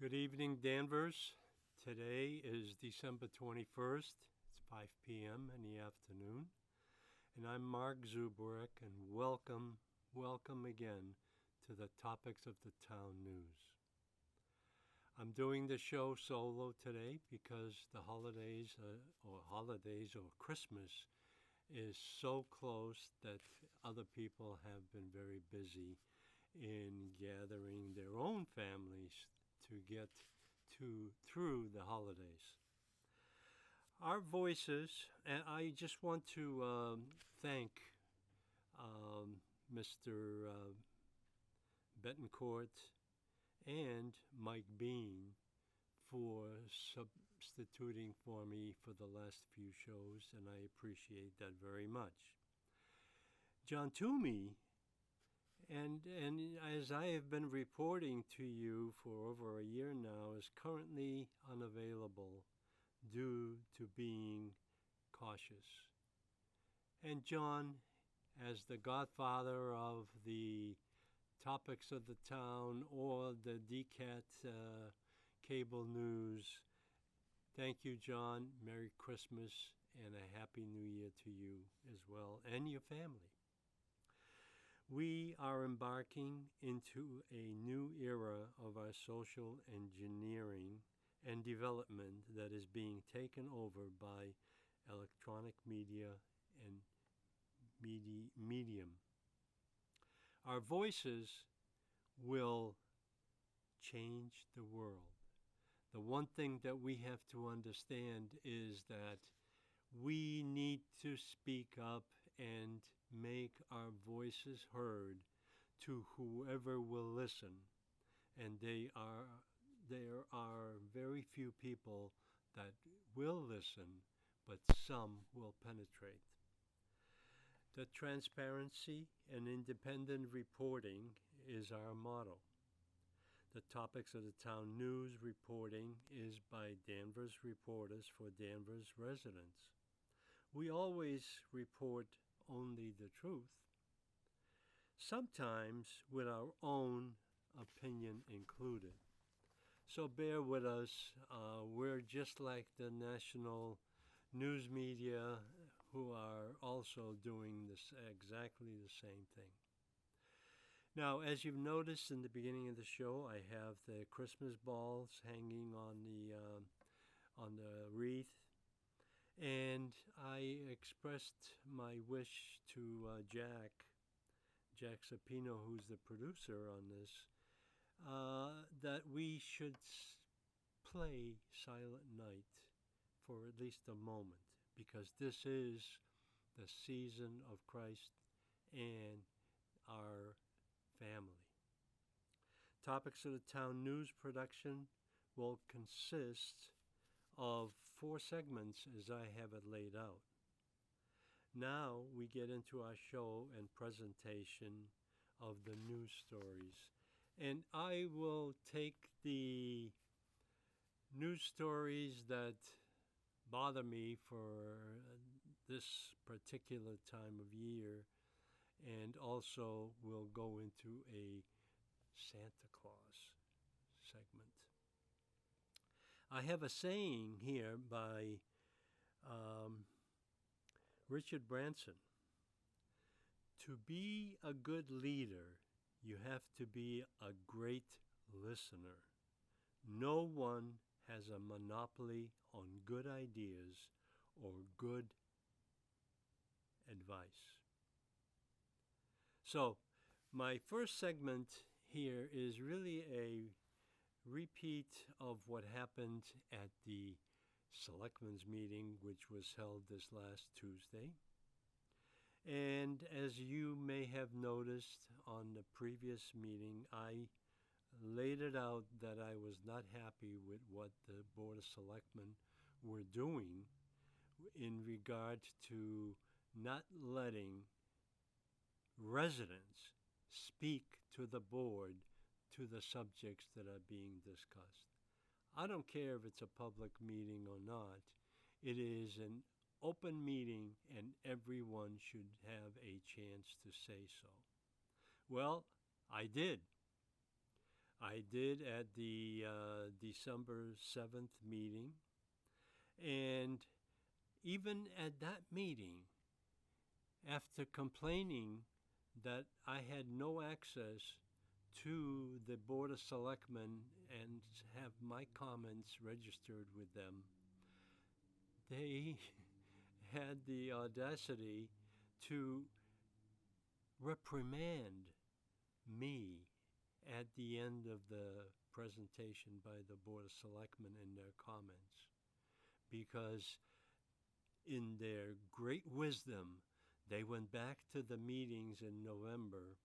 Good evening, Danvers. Today is December 21st. It's 5 p.m. in the afternoon. And I'm Mark Zuberek, and welcome again to the Topics of the Town News. I'm doing the show solo today because the holidays or Christmas is so close that other people have been very busy in gathering their own families to get through the holidays. Our voices, and I just want to thank Mr. Betancourt and Mike Bean for substituting for me for the last few shows, and I appreciate that very much. John Toomey, and as I have been reporting to you for over a year now, is currently unavailable due to being cautious. And John, as the godfather of the Topics of the Town or the DCAT cable news, thank you, John. Merry Christmas and a Happy New Year to you as well and your family. We are embarking into a new era of our social engineering and development that is being taken over by electronic media and medium. Our voices will change the world. The one thing that we have to understand is that we need to speak up and make our voices heard to whoever will listen. And there are very few people that will listen, but some will penetrate. The transparency and independent reporting is our motto. The Topics of the Town news reporting is by Danvers reporters for Danvers residents. We always report only the truth, sometimes with our own opinion included. So bear with us. We're just like the national news media who are also doing exactly the same thing. Now, as you've noticed in the beginning of the show, I have the Christmas balls hanging on the wreath. And I expressed my wish to Jack Sapino, who's the producer on this, that we should play Silent Night for at least a moment, because this is the season of Christ and our family. Topics of the Town news production will consist of 4 segments as I have it laid out. Now we get into our show and presentation of the news stories. And I will take the news stories that bother me for this particular time of year, and also will go into a Santa Claus segment. I have a saying here by Richard Branson. To be a good leader, you have to be a great listener. No one has a monopoly on good ideas or good advice. So, my first segment here is really a repeat of what happened at the Selectmen's meeting, which was held this last Tuesday. And as you may have noticed on the previous meeting, I laid it out that I was not happy with what the Board of Selectmen were doing in regard to not letting residents speak to the board to the subjects that are being discussed. I don't care if it's a public meeting or not. It is an open meeting and everyone should have a chance to say so. Well, I did. I did at the December 7th meeting. And even at that meeting, after complaining that I had no access to the Board of Selectmen and have my comments registered with them, they had the audacity to reprimand me at the end of the presentation by the Board of Selectmen in their comments, because in their great wisdom, they went back to the meetings in November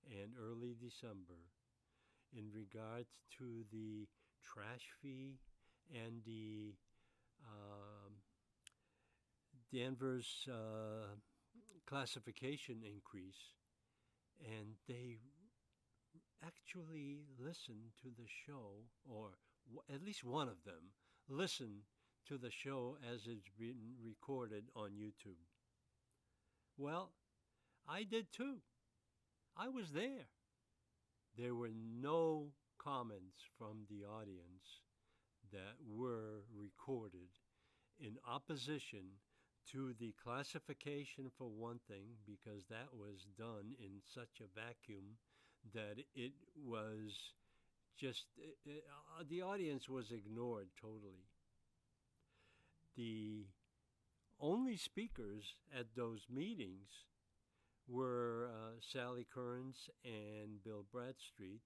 and early December in regards to the trash fee and the Danvers classification increase, and they actually listened to the show, or at least one of them listened to the show as it's been recorded on YouTube. Well, I did too. I was there. There were no comments from the audience that were recorded in opposition to the classification, for one thing, because that was done in such a vacuum that it was just, the audience was ignored totally. The only speakers at those meetings were Sally Kearns and Bill Bradstreet,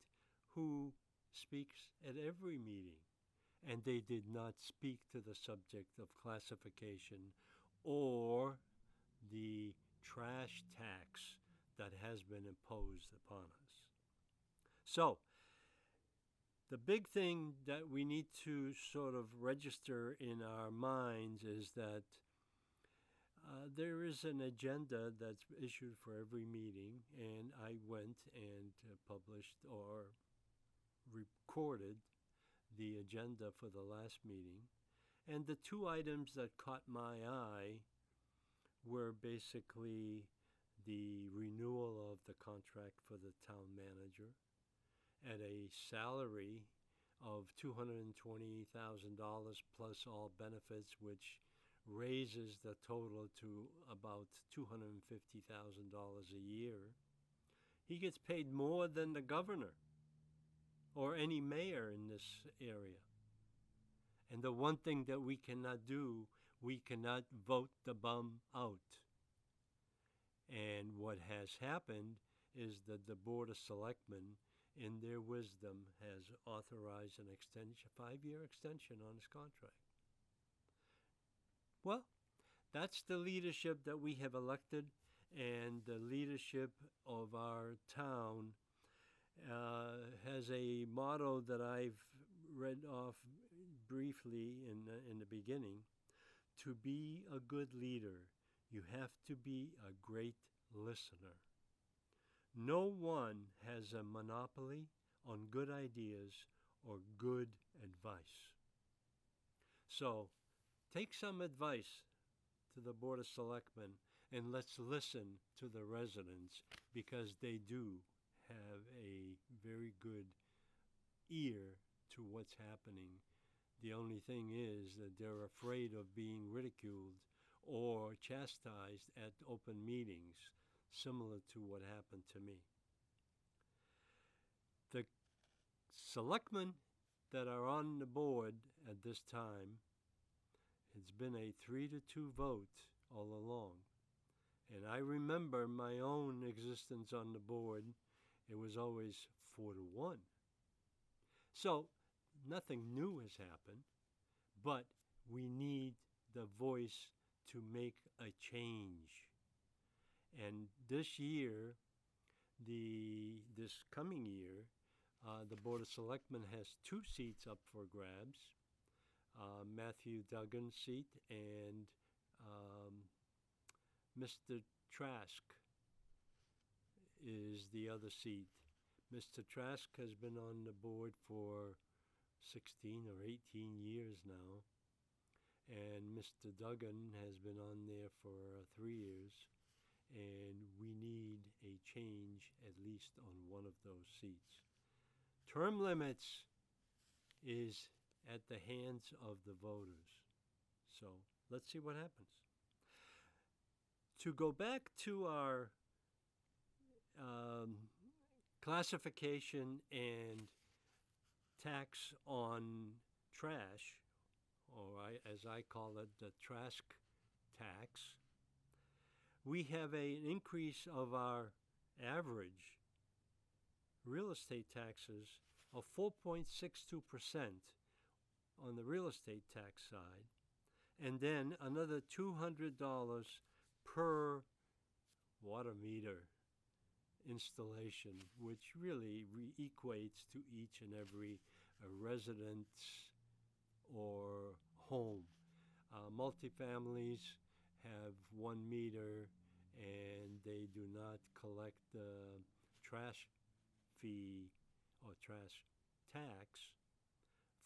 who speaks at every meeting. And they did not speak to the subject of classification or the trash tax that has been imposed upon us. So, the big thing that we need to sort of register in our minds is that there is an agenda that's issued for every meeting, and I went and published or recorded the agenda for the last meeting. And the two items that caught my eye were basically the renewal of the contract for the town manager at a salary of $220,000 plus all benefits, which raises the total to about $250,000 a year. He gets paid more than the governor or any mayor in this area. And the one thing that we cannot do, we cannot vote the bum out. And what has happened is that the Board of Selectmen, in their wisdom, has authorized an extension, 5-year extension on his contract. Well, that's the leadership that we have elected, and the leadership of our town has a motto that I've read off briefly in the beginning. To be a good leader, you have to be a great listener. No one has a monopoly on good ideas or good advice. So, take some advice to the Board of Selectmen, and let's listen to the residents, because they do have a very good ear to what's happening. The only thing is that they're afraid of being ridiculed or chastised at open meetings, similar to what happened to me. The selectmen that are on the board at this time, it's been a 3-2 vote all along. And I remember my own existence on the board, it was always 4-1. So nothing new has happened, but we need the voice to make a change. And this year, this coming year, the Board of Selectmen has 2 seats up for grabs. Matthew Duggan's seat and Mr. Trask is the other seat. Mr. Trask has been on the board for 16 or 18 years now, and Mr. Duggan has been on there for 3 years, and we need a change at least on one of those seats. Term limits is at the hands of the voters. So let's see what happens. To go back to our um, classification and tax on trash, as I call it, the trash tax, we have an increase of our average real estate taxes of 4.62% on the real estate tax side, and then another $200 per water meter installation, which really equates to each and every residence or home. Multifamilies have 1 meter and they do not collect the trash fee or trash tax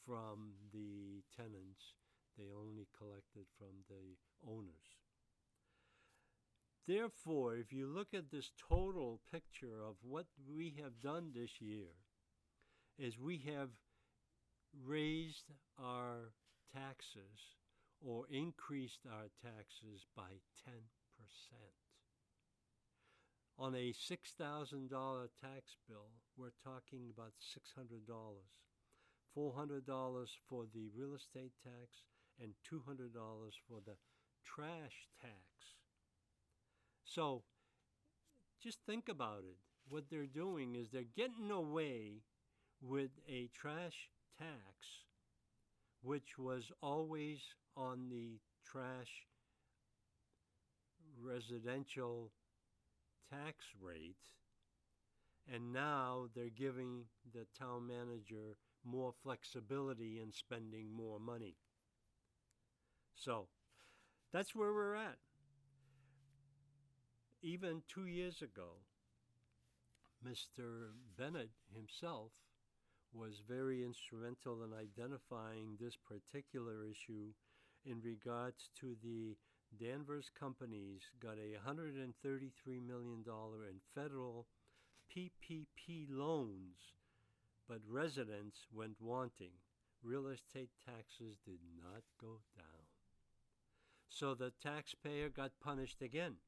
from the tenants. They only collect it from the owners. Therefore, if you look at this total picture of what we have done this year, is we have raised our taxes or increased our taxes by 10%. On a $6,000 tax bill, we're talking about $600. $400 for the real estate tax and $200 for the trash tax. So just think about it. What they're doing is they're getting away with a trash tax, which was always on the trash residential tax rate, and now they're giving the town manager more flexibility in spending more money. So that's where we're at. Even 2 years ago, Mr. Bennett himself was very instrumental in identifying this particular issue in regards to the Danvers companies got a $133 million in federal PPP loans, but residents went wanting. Real estate taxes did not go down. So the taxpayer got punished again.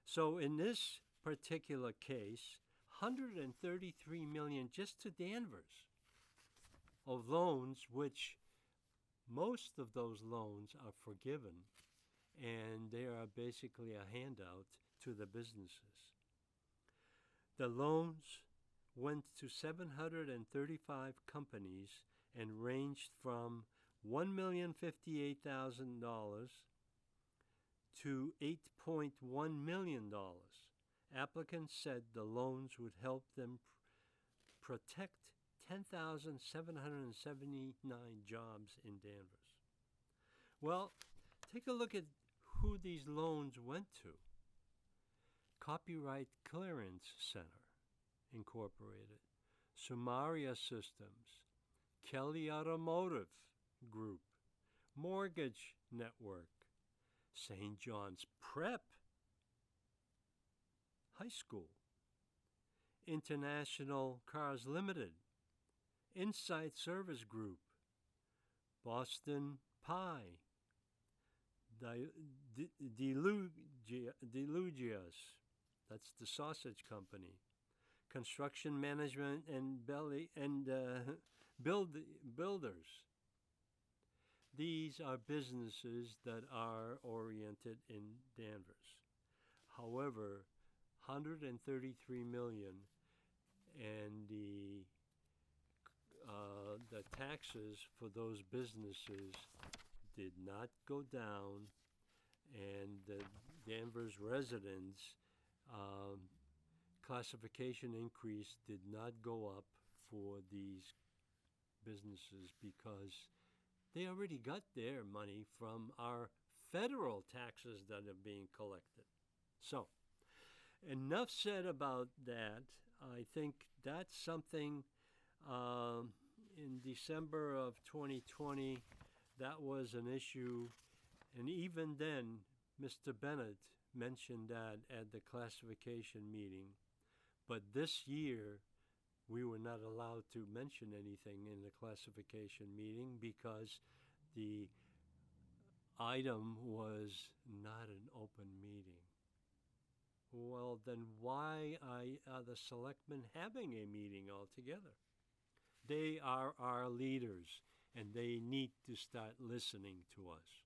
So in this particular case, $133 million just to Danvers of loans, which most of those loans are forgiven, and they are basically a handout to the businesses. The loans went to 735 companies and ranged from $1,058,000 to $8.1 million. Applicants said the loans would help them protect 10,779 jobs in Danvers. Well, take a look at who these loans went to. Copyright Clearance Center, Incorporated, Sumaria Systems, Kelly Automotive Group, Mortgage Network, St. John's Prep High School, International Cars Limited, Insight Service Group, Boston Pie, Delugias, that's the sausage company, Construction Management and Builders. These are businesses that are oriented in Danvers. However, $133 million, and the taxes for those businesses did not go down, and the Danvers residents' classification increase did not go up for these businesses because they already got their money from our federal taxes that are being collected. So, enough said about that. I think that's something in December of 2020, that was an issue. And even then, Mr. Bennett mentioned that at the classification meeting. But this year, we were not allowed to mention anything in the classification meeting because the item was not an open meeting. Well, then why are the selectmen having a meeting altogether? They are our leaders, and they need to start listening to us.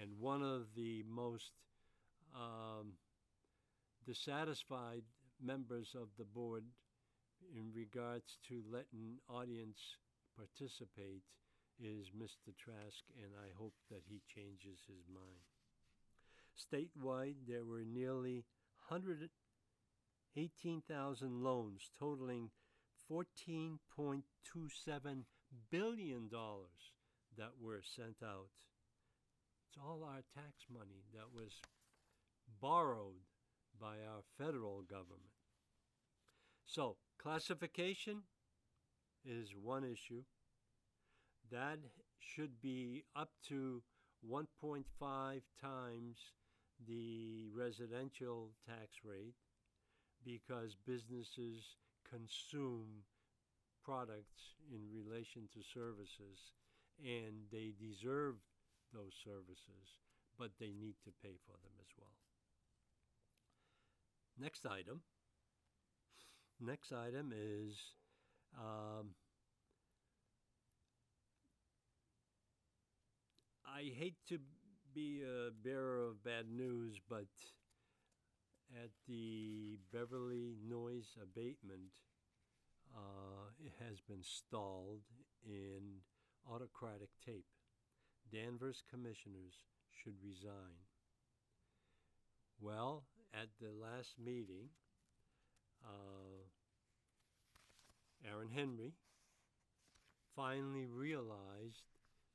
And one of the most dissatisfied members of the board in regards to letting audience participate is Mr. Trask, and I hope that he changes his mind. Statewide, there were nearly 118,000 loans totaling $14.27 billion that were sent out. It's all our tax money that was borrowed by our federal government. So, classification is one issue. That should be up to 1.5 times the residential tax rate because businesses consume products in relation to services and they deserve those services, but they need to pay for them as well. Next item is I hate to be a bearer of bad news, but at the Beverly noise abatement, it has been stalled in autocratic tape. Danvers commissioners should resign. Well, at the last meeting, Aaron Henry finally realized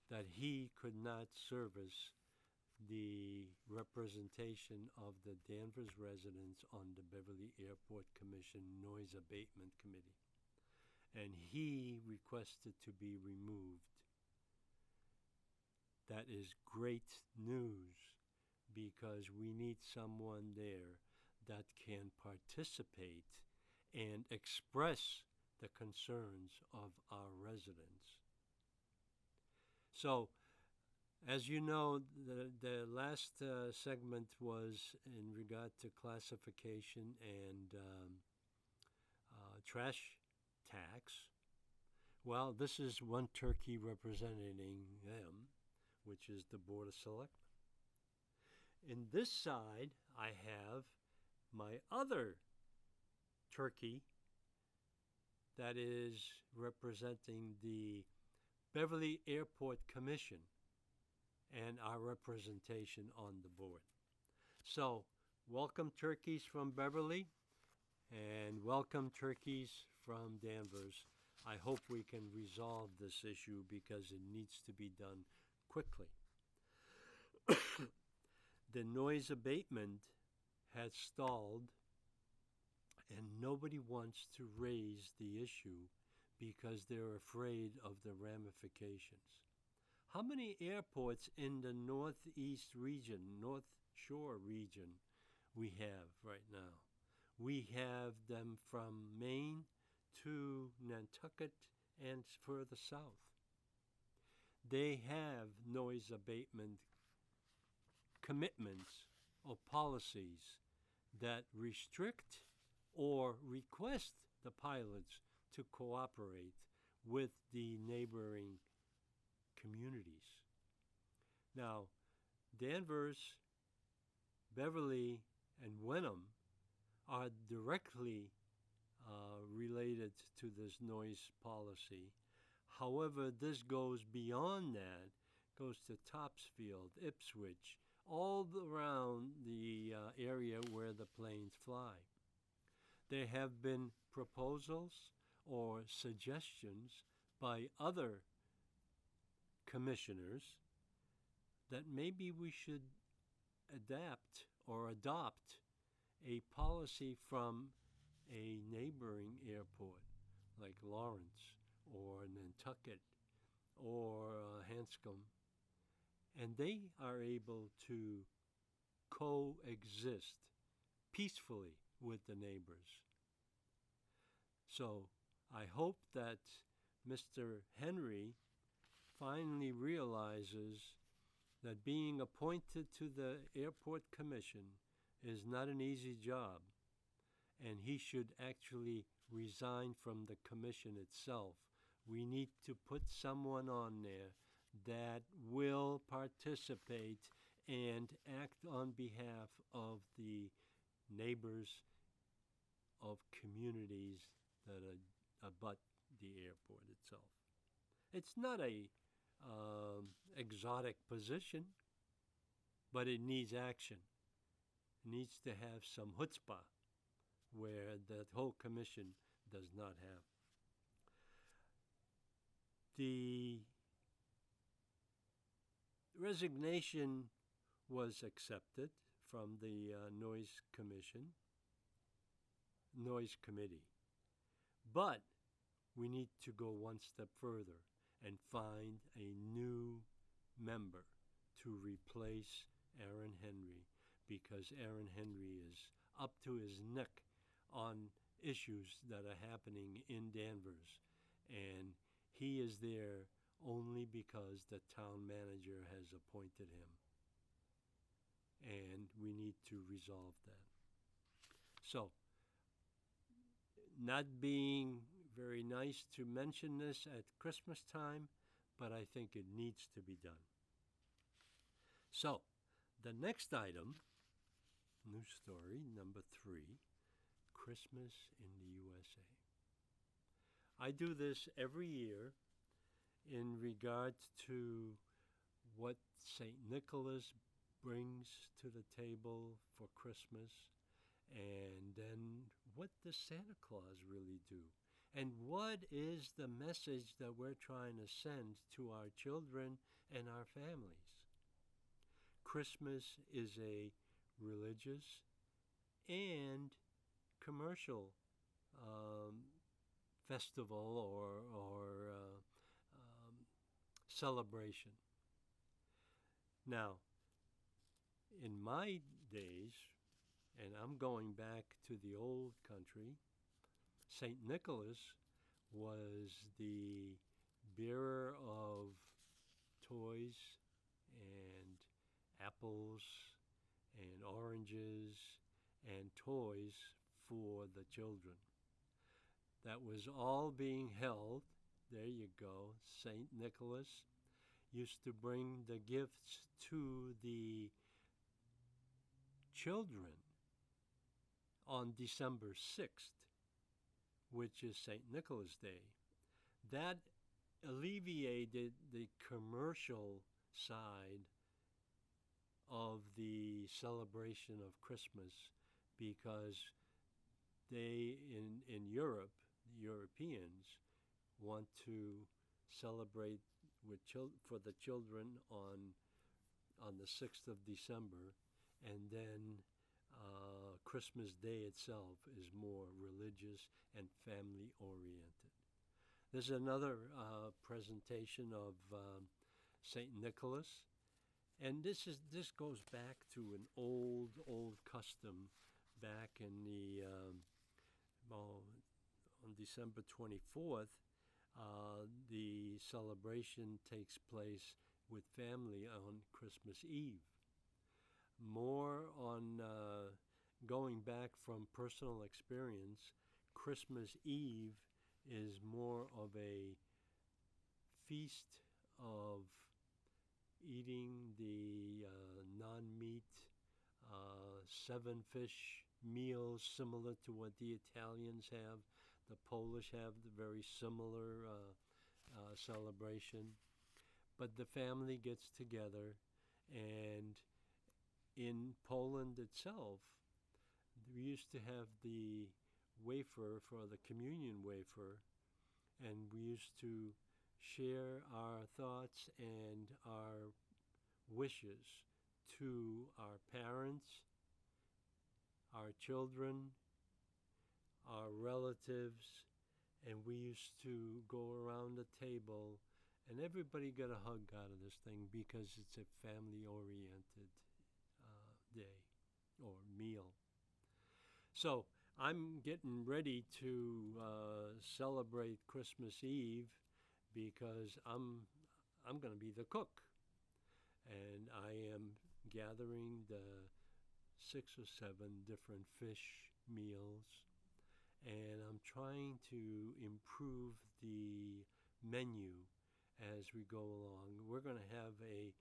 that he could not service the representation of the Danvers residents on the Beverly Airport Commission Noise Abatement Committee, and he requested to be removed. That is great news because we need someone there that can participate and express the concerns of our residents. So, as you know, the last segment was in regard to classification and trash tax. Well, this is one turkey representing them, which is the Board of Selectmen. In this side, I have my other turkey that is representing the Beverly Airport Commission and our representation on the board. So, welcome turkeys from Beverly and welcome turkeys from Danvers. I hope we can resolve this issue because it needs to be done quickly. The noise abatement has stalled and nobody wants to raise the issue because they're afraid of the ramifications. How many airports in the Northeast region, North Shore region, we have right now? We have them from Maine to Nantucket and further south. They have noise abatement commitments or policies that restrict or request the pilots to cooperate with the neighboring communities. Now, Danvers, Beverly, and Wenham are directly related to this noise policy. However, this goes beyond that, goes to Topsfield, Ipswich, all around the area where the planes fly. There have been proposals or suggestions by other commissioners that maybe we should adapt or adopt a policy from a neighboring airport like Lawrence or Nantucket or Hanscom, and they are able to coexist peacefully with the neighbors. So I hope that Mr. Henry finally realizes that being appointed to the Airport Commission is not an easy job, and he should actually resign from the commission itself. We need to put someone on there that will participate and act on behalf of the neighbors of communities that abut the airport itself. It's not a exotic position, but it needs action. It needs to have some chutzpah where the whole commission does not have. The resignation was accepted from the Noise Committee. But we need to go one step further and find a new member to replace Aaron Henry, because Aaron Henry is up to his neck on issues that are happening in Danvers, and he is there only because the town manager has appointed him, and we need to resolve that. So, not being very nice to mention this at Christmas time, but I think it needs to be done. So, the next item, news story number 3, Christmas in the USA. I do this every year in regards to what St. Nicholas brings to the table for Christmas, and then what does Santa Claus really do? And what is the message that we're trying to send to our children and our families? Christmas is a religious and commercial festival or celebration. Now, in my days, and I'm going back to the old country, St. Nicholas was the bearer of toys and apples and oranges and toys for the children. That was all being held. There you go. St. Nicholas used to bring the gifts to the children on December 6th, which is St. Nicholas Day. That alleviated the commercial side of the celebration of Christmas, because they, in Europe, the Europeans want to celebrate with for the children on the 6th of December, and then Christmas Day itself is more religious and family oriented. There's another presentation of St. Nicholas, and this goes back to an old custom back in the on December 24th. The celebration takes place with family on Christmas Eve. More on going back from personal experience, Christmas Eve is more of a feast of eating the non-meat 7-fish meals, similar to what the Italians have. The Polish have the very similar celebration. But the family gets together, and in Poland itself, we used to have the wafer for the communion wafer, and we used to share our thoughts and our wishes to our parents, our children, our relatives, and we used to go around the table, and everybody got a hug out of this thing because it's a family-oriented day or meal. So I'm getting ready to celebrate Christmas Eve because I'm going to be the cook, and I am gathering the 6 or 7 different fish meals, and I'm trying to improve the menu as we go along. We're going to have a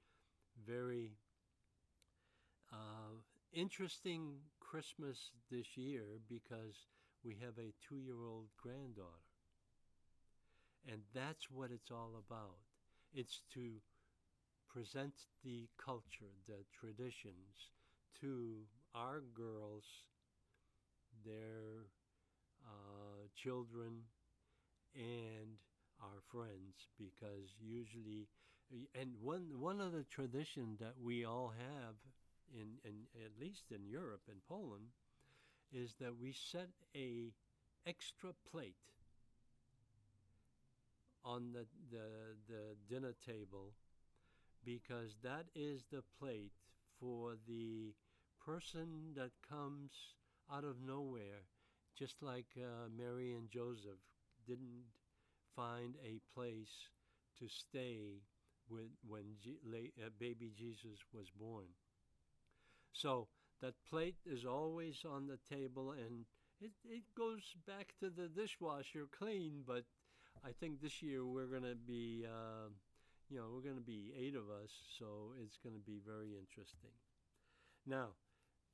very uh, interesting Christmas this year because we have a 2-year-old granddaughter. And that's what it's all about. It's to present the culture, the traditions to our girls, their children, and our friends, because usually, and one of the tradition that we all have in at least in Europe and Poland is that we set a extra plate on the dinner table because that is the plate for the person that comes out of nowhere, just like Mary and Joseph didn't find a place to stay when baby Jesus was born. So that plate is always on the table, and it goes back to the dishwasher clean, but I think this year we're going to be, we're going to be 8 of us, so it's going to be very interesting. Now,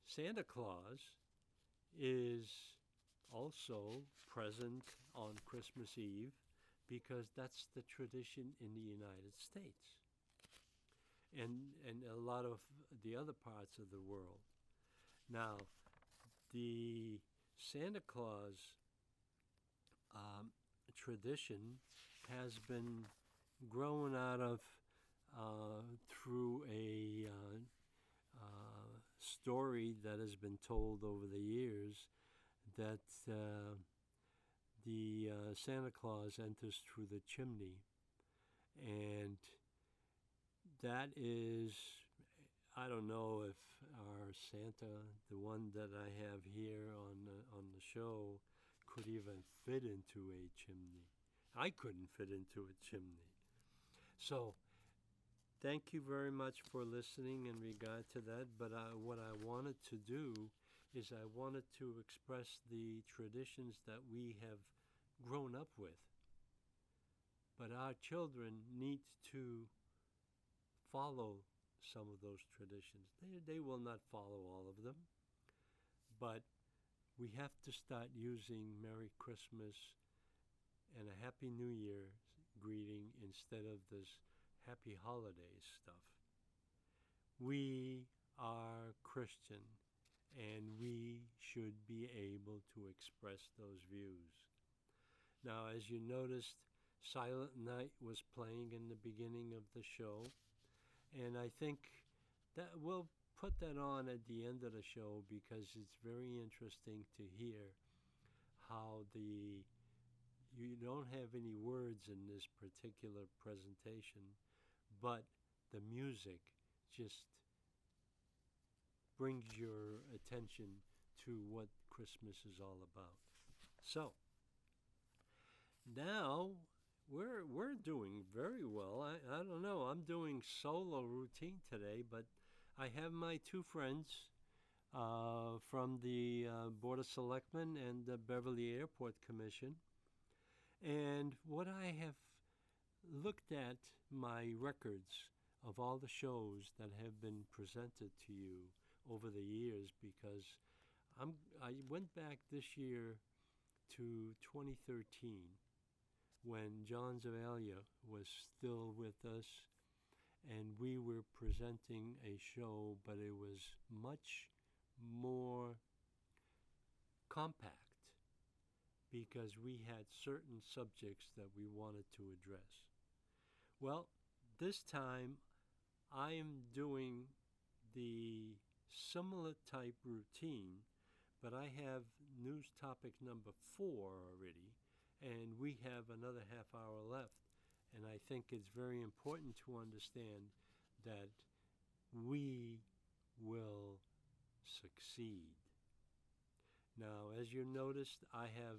Santa Claus is also present on Christmas Eve because that's the tradition in the United States and a lot of the other parts of the world. Now, the Santa Claus tradition has been grown out of through a story that has been told over the years that the Santa Claus enters through the chimney, and that is, I don't know if our Santa, the one that I have here on the show, could even fit into a chimney. I couldn't fit into a chimney. So, thank you very much for listening in regard to that. But what I wanted to do is I wanted to express the traditions that we have grown up with. But our children need to follow some of those traditions. They will not follow all of them, but we have to start using Merry Christmas and a Happy New Year greeting instead of this Happy Holidays stuff. We are Christian, and we should be able to express those views. Now, as you noticed, Silent Night was playing in the beginning of the show, and I think that we'll put that on at the end of the show because it's very interesting to hear how you don't have any words in this particular presentation, but the music just brings your attention to what Christmas is all about. So now we're doing very well. I don't know. I'm doing solo routine today, but I have my 2 friends from the Board of Selectmen and the Beverly Airport Commission. And what I have looked at my records of all the shows that have been presented to you over the years because I went back this year to 2013 when John Zavalia was still with us, and we were presenting a show, but it was much more compact because we had certain subjects that we wanted to address. Well, this time I am doing the similar type routine, but I have news topic number 4 already, and we have another half hour left. And I think it's very important to understand that we will succeed. Now, as you noticed, I have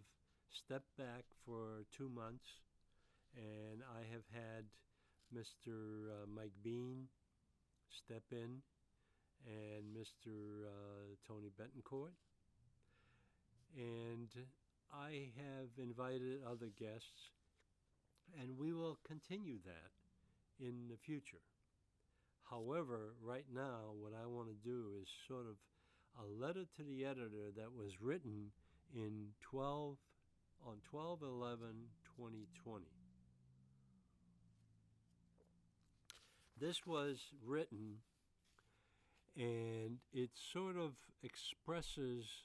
stepped back for 2 months, and I have had Mr. Mike Bean step in and Mr. Tony Betancourt. And I have invited other guests, and we will continue that in the future. However, right now, what I want to do is sort of a letter to the editor that was written in 12 on 12/11/2020. This was written, and it sort of expresses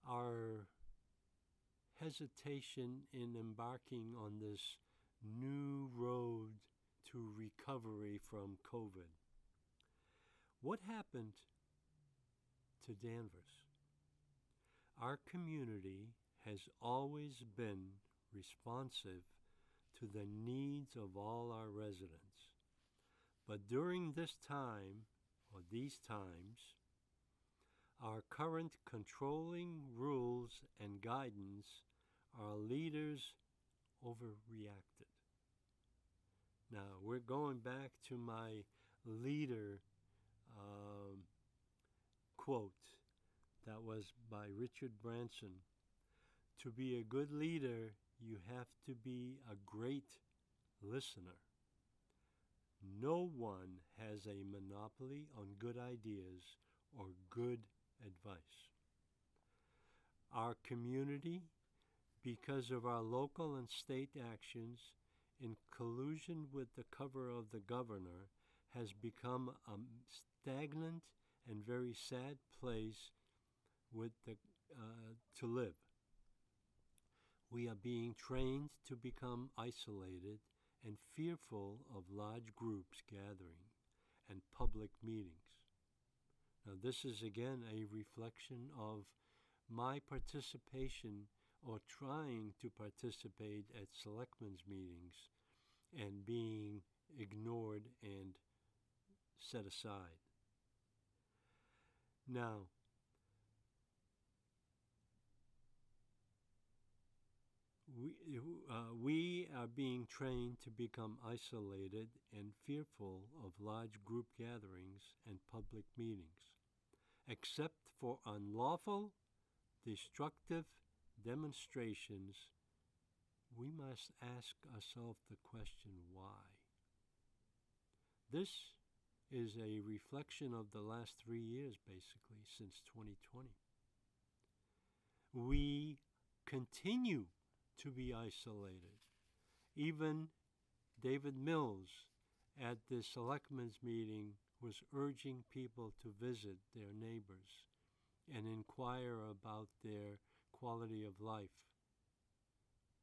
our hesitation in embarking on this new road to recovery from COVID. What happened to Danvers? Our community has always been responsive to the needs of all our residents. But during this time, or these times, our current controlling rules and guidance, our leaders overreacted. Now, we're going back to my leader quote that was by Richard Branson. To be a good leader, you have to be a great listener. No one has a monopoly on good ideas or good advice. Our community, because of our local and state actions, in collusion with the cover of the governor, has become a stagnant and very sad place to live. We are being trained to become isolated and fearful of large groups gathering and public meetings. Now, this is again a reflection of my participation or trying to participate at selectmen's meetings and being ignored and set aside. Now, we are being trained to become isolated and fearful of large group gatherings and public meetings, except for unlawful, destructive demonstrations. We must ask ourselves the question, why? This is a reflection of the last 3 years, basically, since 2020. We continue to be isolated. Even David Mills at the selectmen's meeting was urging people to visit their neighbors and inquire about their quality of life.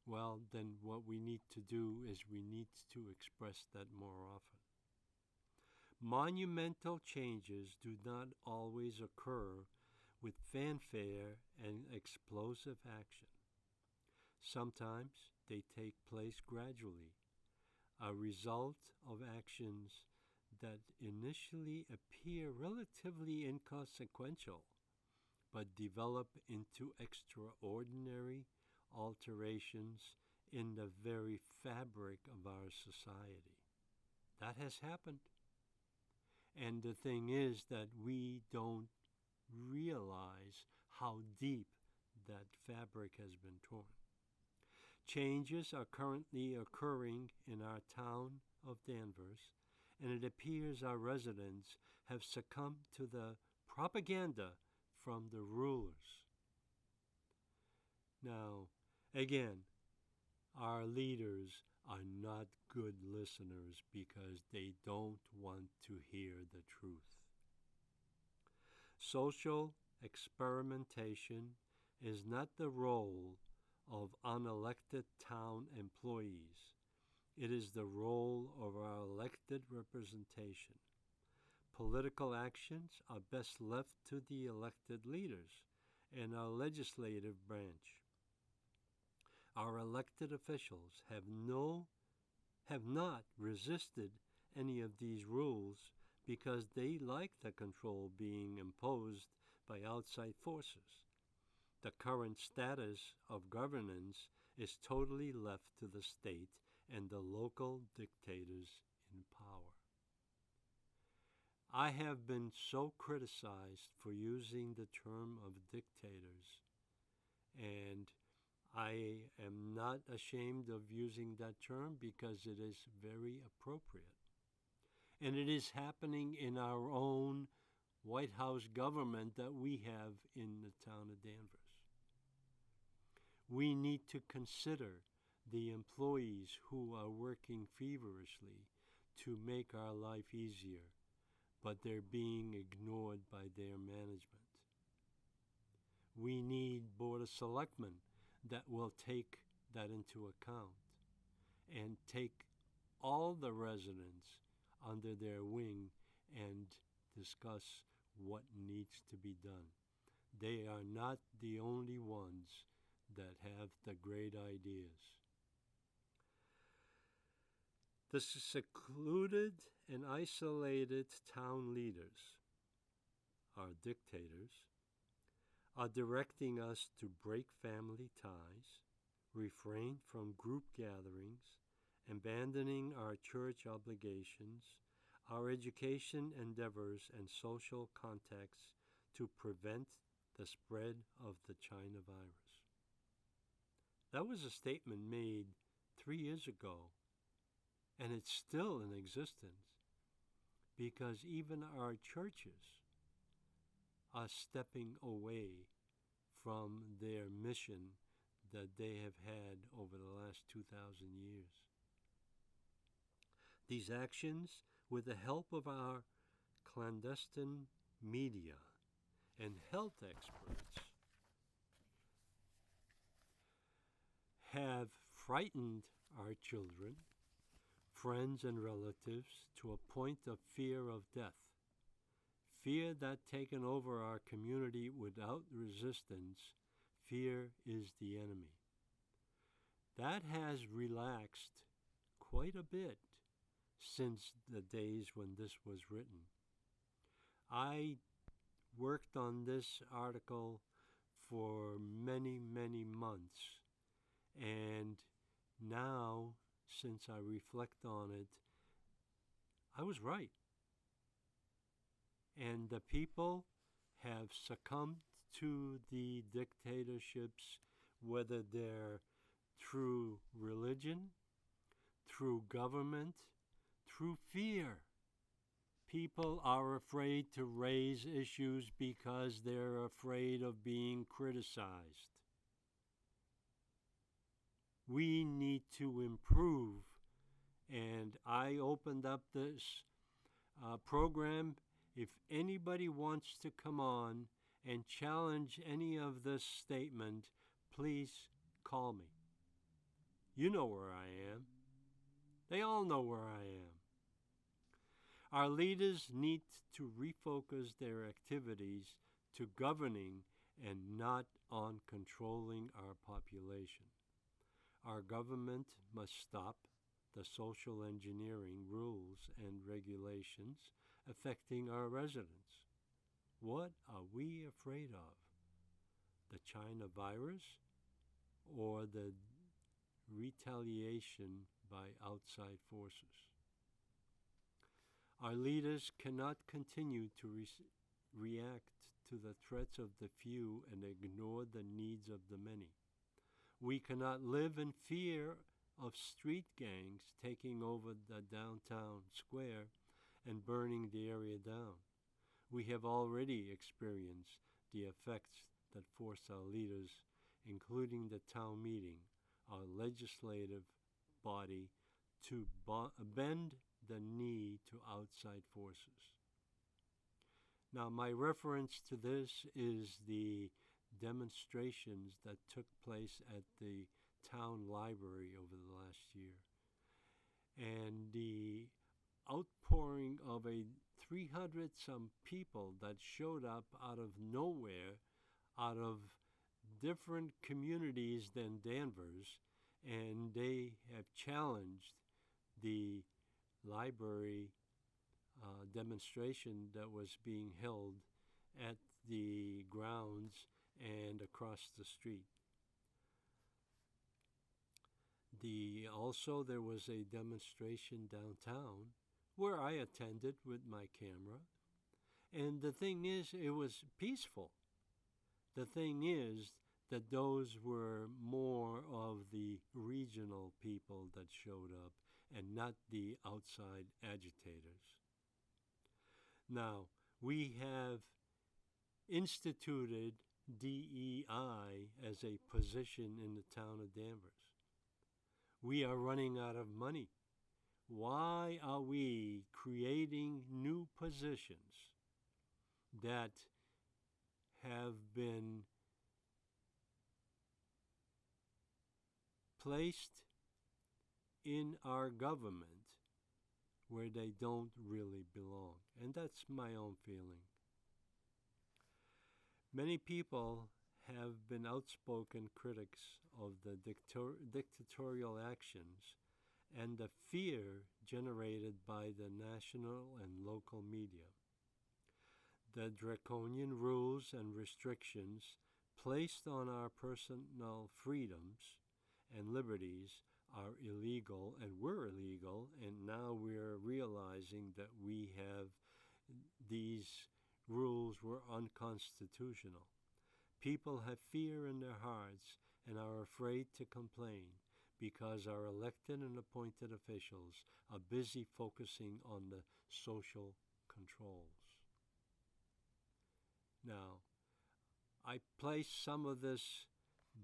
Well, then what we need to do is we need to express that more often. Monumental changes do not always occur with fanfare and explosive action. Sometimes they take place gradually, a result of actions that initially appear relatively inconsequential, but develop into extraordinary alterations in the very fabric of our society. That has happened. And the thing is that we don't realize how deep that fabric has been torn. Changes are currently occurring in our town of Danvers, and it appears our residents have succumbed to the propaganda from the rulers. Now, again, our leaders are not good listeners because they don't want to hear the truth. Social experimentation is not the role of unelected town employees. It is the role of our elected representation. Political actions are best left to the elected leaders and our legislative branch. Our elected officials have not resisted any of these rules because they like the control being imposed by outside forces. The current status of governance is totally left to the state and the local dictators in power. I have been so criticized for using the term of dictators, and I am not ashamed of using that term because it is very appropriate. And it is happening in our own White House government that we have in the town of Danvers. We need to consider the employees who are working feverishly to make our life easier, but they're being ignored by their management. We need Board of Selectmen that will take that into account and take all the residents under their wing and discuss what needs to be done. They are not the only ones that have the great ideas. The secluded and isolated town leaders, our dictators, are directing us to break family ties, refrain from group gatherings, abandoning our church obligations, our education endeavors, and social contacts to prevent the spread of the China virus. That was a statement made 3 years ago, and it's still in existence because even our churches are stepping away from their mission that they have had over the last 2,000 years. These actions, with the help of our clandestine media and health experts, have frightened our children, friends, and relatives to a point of fear of death. Fear that taken over our community without resistance. Fear is the enemy. That has relaxed quite a bit since the days when this was written. I worked on this article for many, many months, and now, since I reflect on it, I was right. And the people have succumbed to the dictatorships, whether they're through religion, through government, through fear. People are afraid to raise issues because they're afraid of being criticized. We need to improve, and I opened up this program. If anybody wants to come on and challenge any of this statement, please call me. You know where I am. They all know where I am. Our leaders need to refocus their activities to governing and not on controlling our population. Our government must stop the social engineering rules and regulations affecting our residents. What are we afraid of? The China virus or the retaliation by outside forces? Our leaders cannot continue to react to the threats of the few and ignore the needs of the many. We cannot live in fear of street gangs taking over the downtown square and burning the area down. We have already experienced the effects that force our leaders, including the town meeting, our legislative body, to bend the knee to outside forces. Now, my reference to this is the demonstrations that took place at the town library over the last year, and the outpouring of a 300-some people that showed up out of nowhere, out of different communities than Danvers, and they have challenged the library demonstration that was being held at the grounds and across the street. Also there was a demonstration downtown where I attended with my camera. And the thing is, it was peaceful. The thing is that those were more of the regional people that showed up and not the outside agitators. Now, we have instituted DEI as a position in the town of Danvers. We are running out of money. Why are we creating new positions that have been placed in our government where they don't really belong? And that's my own feeling. Many people have been outspoken critics of the dictatorial actions and the fear generated by the national and local media. The draconian rules and restrictions placed on our personal freedoms and liberties are illegal and were illegal, and now we're realizing that these rules were unconstitutional. People have fear in their hearts and are afraid to complain because our elected and appointed officials are busy focusing on the social controls. Now, I place some of this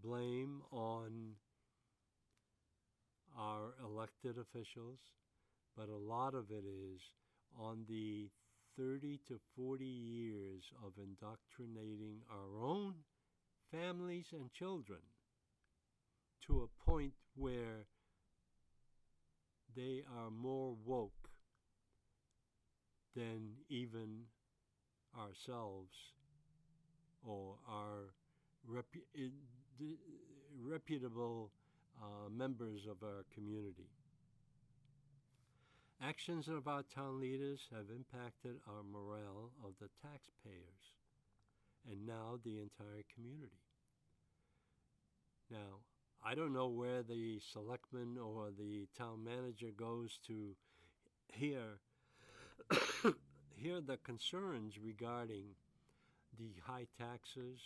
blame on our elected officials, but a lot of it is on the 30 to 40 years of indoctrinating our own families and children to a point where they are more woke than even ourselves or our reputable members of our community. Actions of our town leaders have impacted our morale of the taxpayers and now the entire community. Now, I don't know where the selectman or the town manager goes to hear the concerns regarding the high taxes,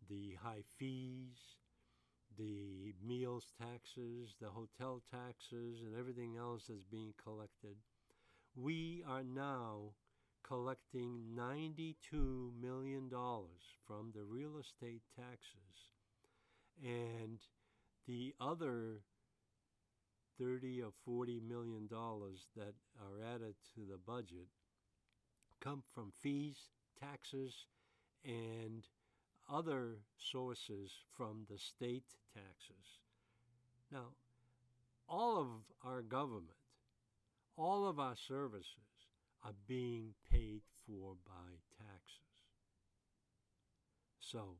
the high fees, the meals taxes, the hotel taxes, and everything else that's being collected. We are now collecting $92 million from the real estate taxes, and the other 30 or 40 million dollars that are added to the budget come from fees, taxes, and other sources from the state taxes. Now, all of our government, all of our services are being paid for by taxes. So,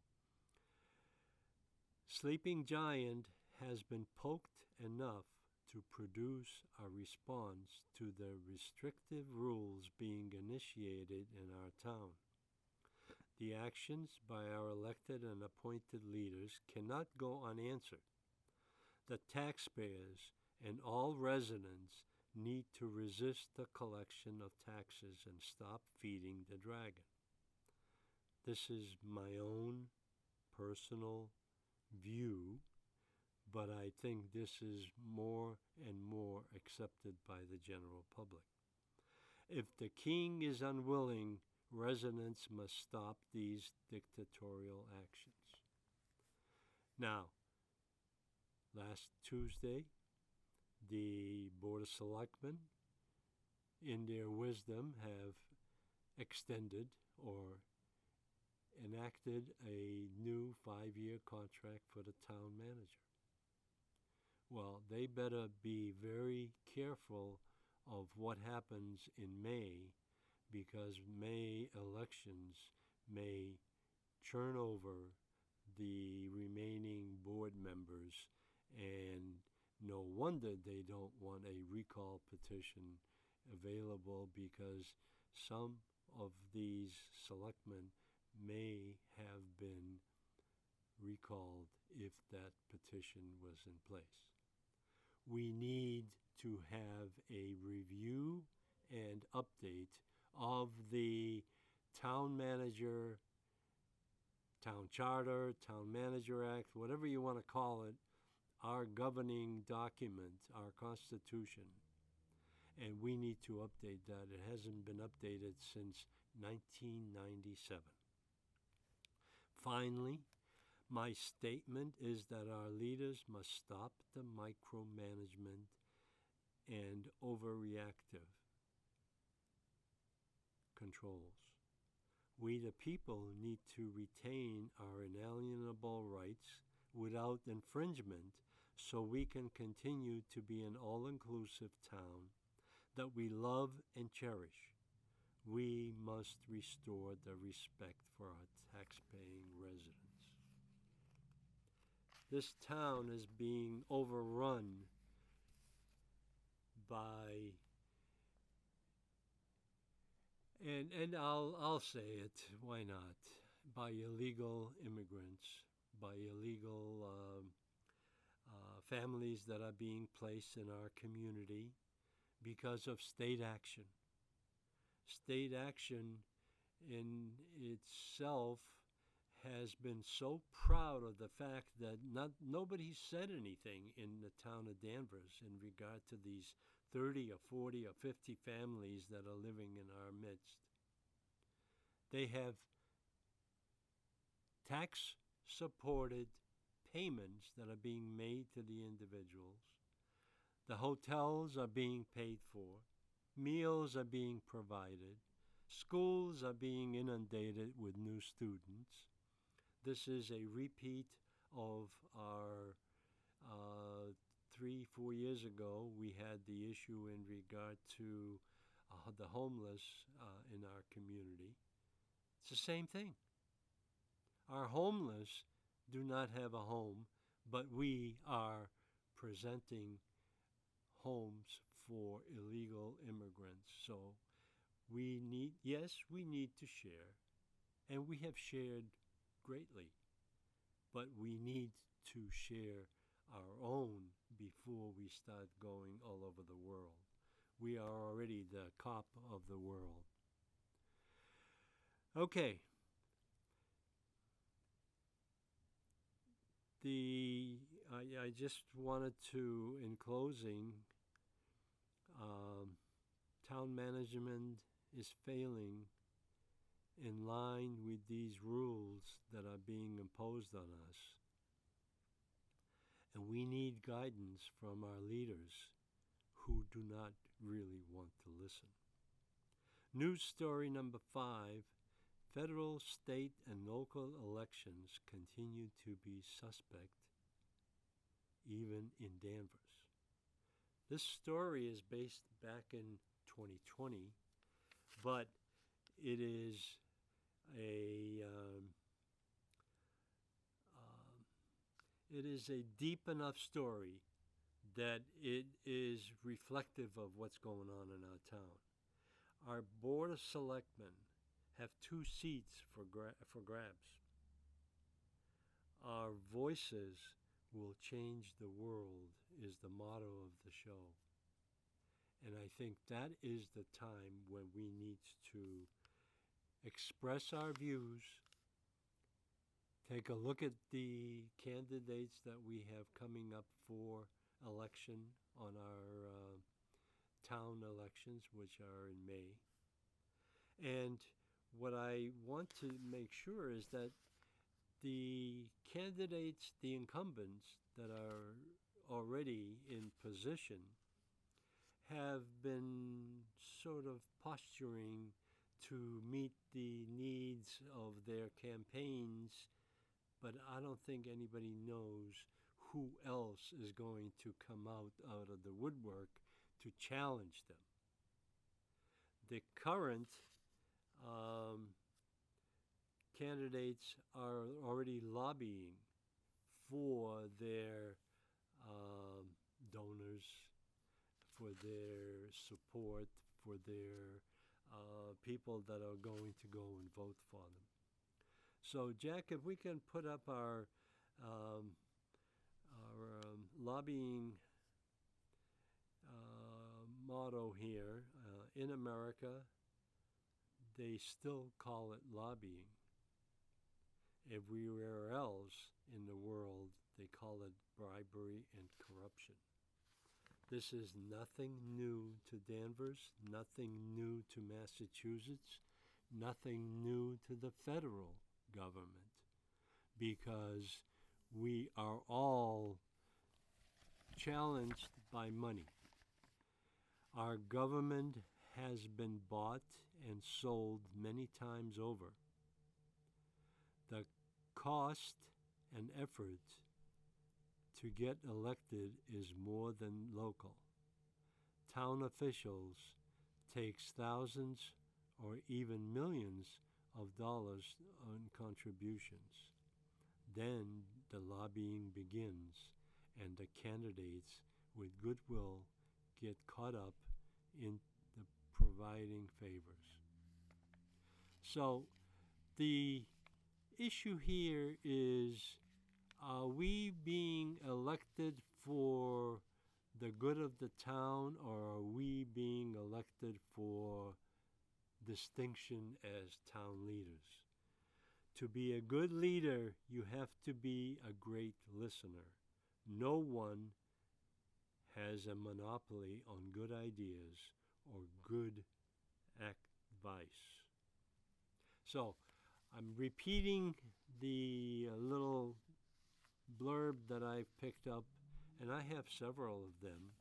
Sleeping Giant has been poked enough to produce a response to the restrictive rules being initiated in our town. The actions by our elected and appointed leaders cannot go unanswered. The taxpayers and all residents need to resist the collection of taxes and stop feeding the dragon. This is my own personal view, but I think this is more and more accepted by the general public. If the king is unwilling, residents must stop these dictatorial actions. Now, last Tuesday, the Board of Selectmen, in their wisdom, have extended or enacted a new 5-year contract for the town manager. Well, they better be very careful of what happens in May, because May elections may turn over the remaining board members, and no wonder they don't want a recall petition available, because some of these selectmen may have been recalled if that petition was in place. We need to have a review and update of the town manager, town charter, town manager act, whatever you want to call it, our governing document, our constitution. And we need to update that. It hasn't been updated since 1997. Finally, my statement is that our leaders must stop the micromanagement and overreactive controls. We, the people, need to retain our inalienable rights without infringement so we can continue to be an all-inclusive town that we love and cherish. We must restore the respect for our tax-paying residents. This town is being overrun by, and I'll say it, why not, by illegal immigrants, by illegal families that are being placed in our community because of state action. State action in itself has been so proud of the fact that nobody said anything in the town of Danvers in regard to these 30 or 40 or 50 families that are living in our midst. They have tax-supported payments that are being made to the individuals. The hotels are being paid for. Meals are being provided. Schools are being inundated with new students. This is a repeat of our 3-4 years ago. We had the issue in regard to the homeless in our community. It's the same thing. Our homeless do not have a home, but we are presenting homes for illegal immigrants. So we need to share, and we have shared greatly, but we need to share our own before we start going all over the world. We are already the cop of the world. Okay. I just wanted to, in closing, town management is failing in line with these rules that are being imposed on us. And we need guidance from our leaders who do not really want to listen. News story number 5. Federal, state, and local elections continue to be suspect even in Danvers. This story is based back in 2020, but it is a deep enough story that it is reflective of what's going on in our town. Our Board of Selectmen have 2 seats for grabs. Our voices will change the world is the motto of the show. And I think that is the time when we need to express our views, take a look at the candidates that we have coming up for election on our town elections, which are in May. And what I want to make sure is that the candidates, the incumbents that are already in position have been sort of posturing to meet the needs of their campaigns, but I don't think anybody knows who else is going to come out of the woodwork to challenge them. The current candidates are already lobbying for their donors, for their support, for their people that are going to go and vote for them. So, Jack, if we can put up our Um, our lobbying motto here in America, they still call it lobbying. Everywhere else in the world, they call it bribery and corruption. This is nothing new to Danvers, nothing new to Massachusetts, nothing new to the federal government, because we are all challenged by money. Our government has been bought and sold many times over. The cost and effort to get elected is more than local. Town officials takes thousands or even millions of dollars on contributions. Then the lobbying begins, and the candidates with goodwill get caught up in the providing favors. So the issue here is, are we being elected for the good of the town, or are we being elected for distinction as town leaders? To be a good leader, you have to be a great listener. No one has a monopoly on good ideas or good advice. So I'm repeating the little blurb that I've picked up, and I have several of them,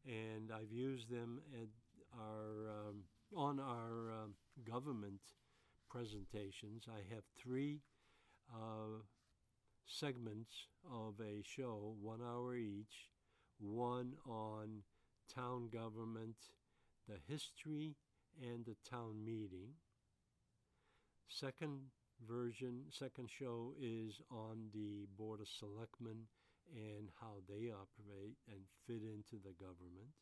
and I've used them at on our government presentations. I have three segments of a show, 1 hour each, one on town government, the history, and the town meeting. Second show is on the Board of Selectmen and how they operate and fit into the government.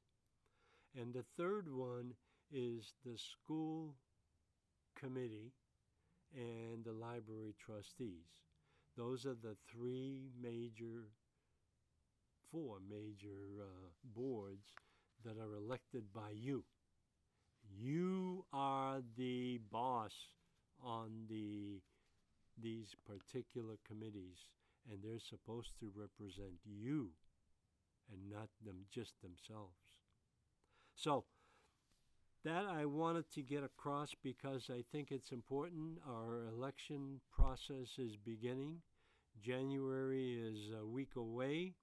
And the third one is the school committee and the library trustees. Those are the four major boards that are elected by you. You are the boss on these particular committees, and they're supposed to represent you and not just themselves. So that I wanted to get across because I think it's important. Our election process is beginning. January is a week away,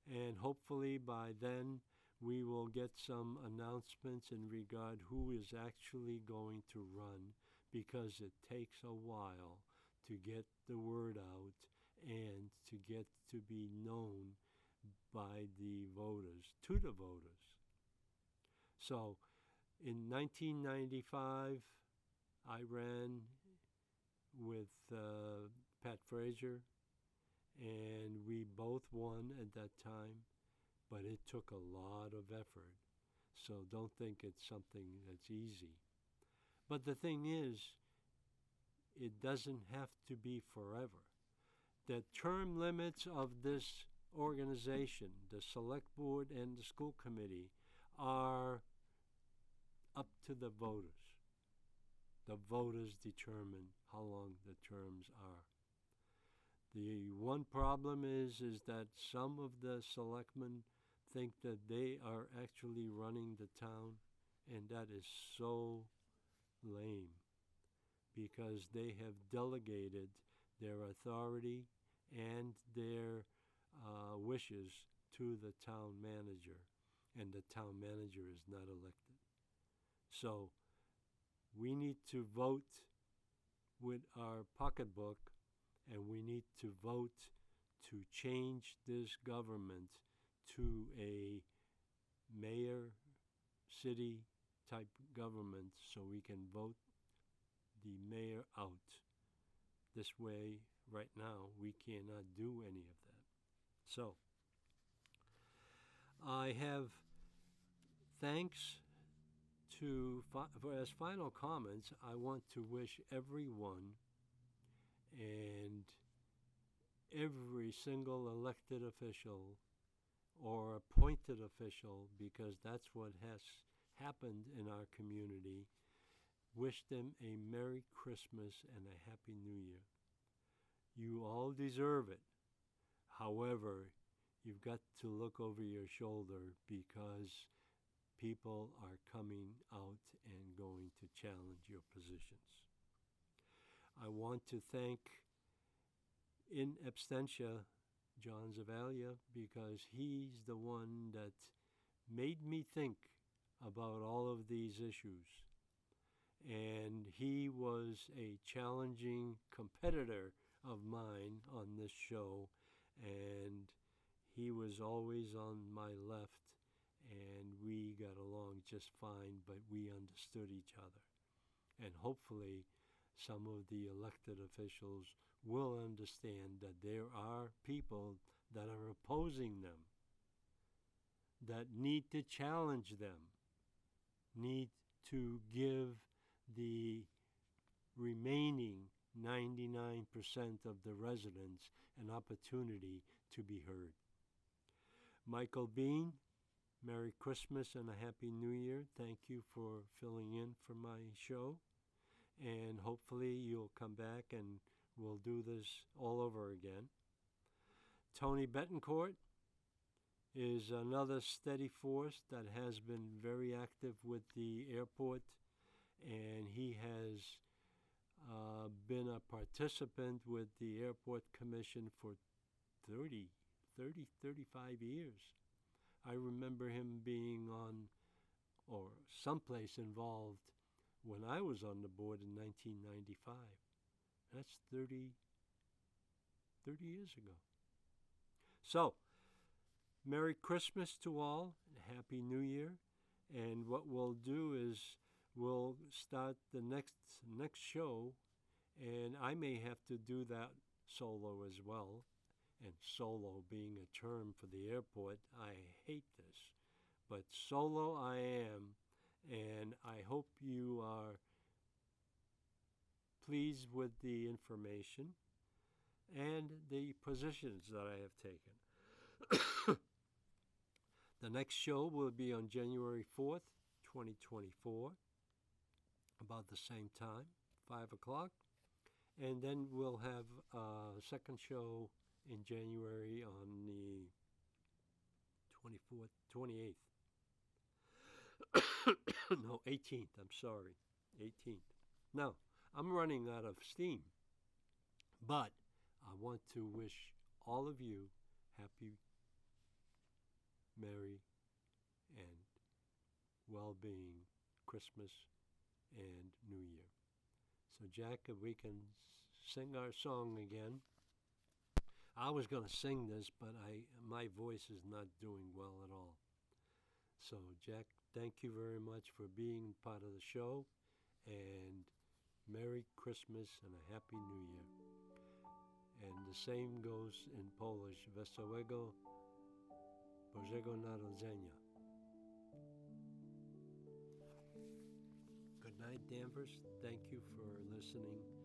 and hopefully by then we will get some announcements in regard who is actually going to run, because it takes a while to get the word out and to get to be known by the voters, to the voters. So in 1995, I ran with Pat Frazier, and we both won at that time, but it took a lot of effort. So don't think it's something that's easy. But the thing is, it doesn't have to be forever. The term limits of this organization, the Select Board and the School Committee, are up to the voters. The voters determine how long the terms are. The one problem is that some of the selectmen think that they are actually running the town, and that is so lame, because they have delegated their authority and their wishes to the town manager, and the town manager is not elected. So we need to vote with our pocketbook, and we need to vote to change this government to a mayor, city type government, so we can vote the mayor out. This way, right now, we cannot do any of that. So I have thanks to, as final comments, I want to wish everyone and every single elected official or appointed official, because that's what has happened in our community, wish them a Merry Christmas and a Happy New Year. You all deserve it. However, you've got to look over your shoulder because people are coming out and going to challenge your positions. I want to thank in absentia John Zavalia, because he's the one that made me think about all of these issues. And he was a challenging competitor of mine on this show, and he was always on my left, and we got along just fine, but we understood each other. And hopefully some of the elected officials will understand that there are people that are opposing them, that need to challenge them, need to give the remaining 99% of the residents an opportunity to be heard. Michael Bean, Merry Christmas and a Happy New Year. Thank you for filling in for my show. And hopefully you'll come back and we'll do this all over again. Tony Betancourt is another steady force that has been very active with the airport, and he has been a participant with the Airport Commission for 35 years. I remember him being on, or someplace involved, when I was on the board in 1995. That's 30 years ago. So, Merry Christmas to all, and Happy New Year. And what we'll do is we'll start the next show, and I may have to do that solo as well. And solo being a term for the airport, I hate this. But solo I am, and I hope you are pleased with the information and the positions that I have taken. The next show will be on January 4th, 2024, about the same time, 5 o'clock. And then we'll have a second show in January on the 28th. No, 18th, I'm sorry, 18th. Now, I'm running out of steam, but I want to wish all of you happy, merry, and well-being Christmas and New Year. So, Jack, if we can sing our song again. I was going to sing this, but my voice is not doing well at all. So, Jack, thank you very much for being part of the show, and Merry Christmas and a Happy New Year. And the same goes in Polish. Wesołego Bożego Narodzenia. Good night, Danvers. Thank you for listening.